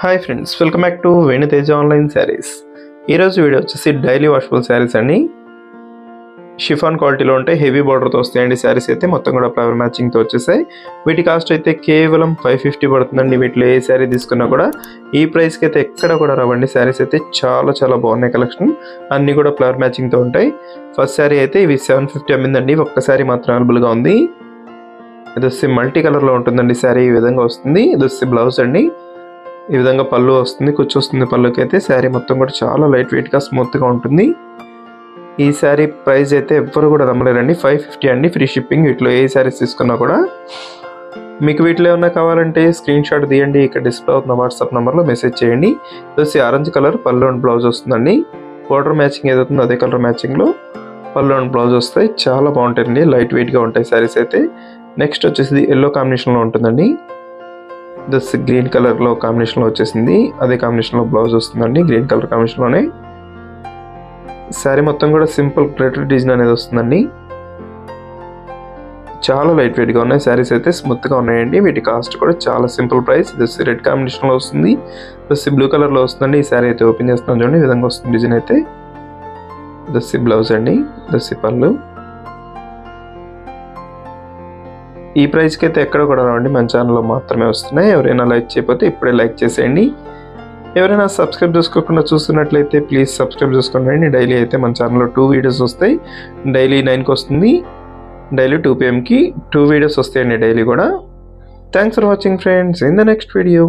Hi friends, welcome back to Venu Teja online saris. ఈరోజు video వచ్చేసి daily washable saris అండి. Chiffon క్వాలిటీలో ఉంటాయి, హెవీ బార్డర్తో వస్తాయండి. సారీస్ అయితే మొత్తం కూడా ఫ్లవర్ మ్యాచింగ్తో వచ్చేసాయి. వీటి కాస్ట్ అయితే కేవలం 550 పడుతుందండి. వీటిలో ఏ శారీ తీసుకున్నా కూడా ఈ ప్రైస్కి అయితే ఎక్కడ కూడా రావండి. శారీస్ అయితే చాలా చాలా బాగున్నాయి. కలెక్షన్ అన్నీ కూడా ఫ్లవర్ మ్యాచింగ్తో ఉంటాయి. ఫస్ట్ శారీ అయితే ఇవి 750 అమ్మిందండి. ఒక్క శారీ మాత్రం అవైలబుల్గా ఉంది. ఇది వచ్చి మల్టీ కలర్లో ఉంటుందండి. శారీ ఈ విధంగా వస్తుంది. ఇది వచ్చి బ్లౌజ్ అండి. ఈ విధంగా పళ్ళు వస్తుంది, కుచ్చు వస్తుంది. పళ్ళుకి అయితే శారీ మొత్తం కూడా చాలా లైట్ వెయిట్గా స్మూత్గా ఉంటుంది. ఈ శారీ ప్రైస్ అయితే ఎవ్వరు కూడా నమ్మలేరండి. 550 అండి, ఫ్రీ షిప్పింగ్. వీటిలో ఏ శారీస్ తీసుకున్నా కూడా. మీకు వీటిలో ఏమన్నా కావాలంటే స్క్రీన్ షాట్ తీయండి. ఇక్కడ డిస్ప్లే అవుతున్న వాట్సాప్ నెంబర్లో మెసేజ్ చేయండి. ఇది ఆరెంజ్ కలర్ పళ్ళు అండ్ బ్లౌజ్ వస్తుందండి. బార్డర్ మ్యాచింగ్ ఏదవుతుందో అదే కలర్ మ్యాచింగ్లో పళ్ళు అండ్ బ్లౌజ్ వస్తాయి. చాలా బాగుంటాయండి, లైట్ వెయిట్గా ఉంటాయి శారీస్ అయితే. నెక్స్ట్ వచ్చేసి ఎల్లో కాంబినేషన్లో ఉంటుందండి. దిస్ గ్రీన్ కలర్లో కాంబినేషన్లో వచ్చేసింది. అదే కాంబినేషన్లో బ్లౌజ్ వస్తుందండి, గ్రీన్ కలర్ కాంబినేషన్లోనే. శారీ మొత్తం కూడా సింపుల్ ప్లేటెడ్ డిజైన్ అనేది వస్తుందండి. చాలా లైట్ వెయిట్గా ఉన్నాయి శారీస్ అయితే, స్మూత్గా ఉన్నాయండి. వీటి కాస్ట్ కూడా చాలా సింపుల్ ప్రైస్. దిస్ రెడ్ కాంబినేషన్లో వస్తుంది, దిస్ బ్లూ కలర్లో వస్తుందండి. ఈ శారీ అయితే ఓపెన్ చేస్తున్నాం చూడండి, ఈ విధంగా వస్తుంది డిజైన్ అయితే. దిస్ బ్లౌజ్ అండి, దిస్ పళ్ళు. ఈ ప్రైస్కి అయితే ఎక్కడ కూడా రావండి, మన ఛానల్లో మాత్రమే వస్తున్నాయి. ఎవరైనా లైక్ చేయకపోతే ఇప్పుడే లైక్ చేసేయండి. ఎవరైనా సబ్స్క్రైబ్ చేసుకోకుండా చూస్తున్నట్లయితే ప్లీజ్ సబ్స్క్రైబ్ చేసుకోండి. డైలీ అయితే మన ఛానల్లో 2 వీడియోస్ వస్తాయి. డైలీ 9కి వస్తుంది, డైలీ 2 PM 2 వీడియోస్ వస్తాయండి డైలీ కూడా. Thanks for watching friends. In the next video.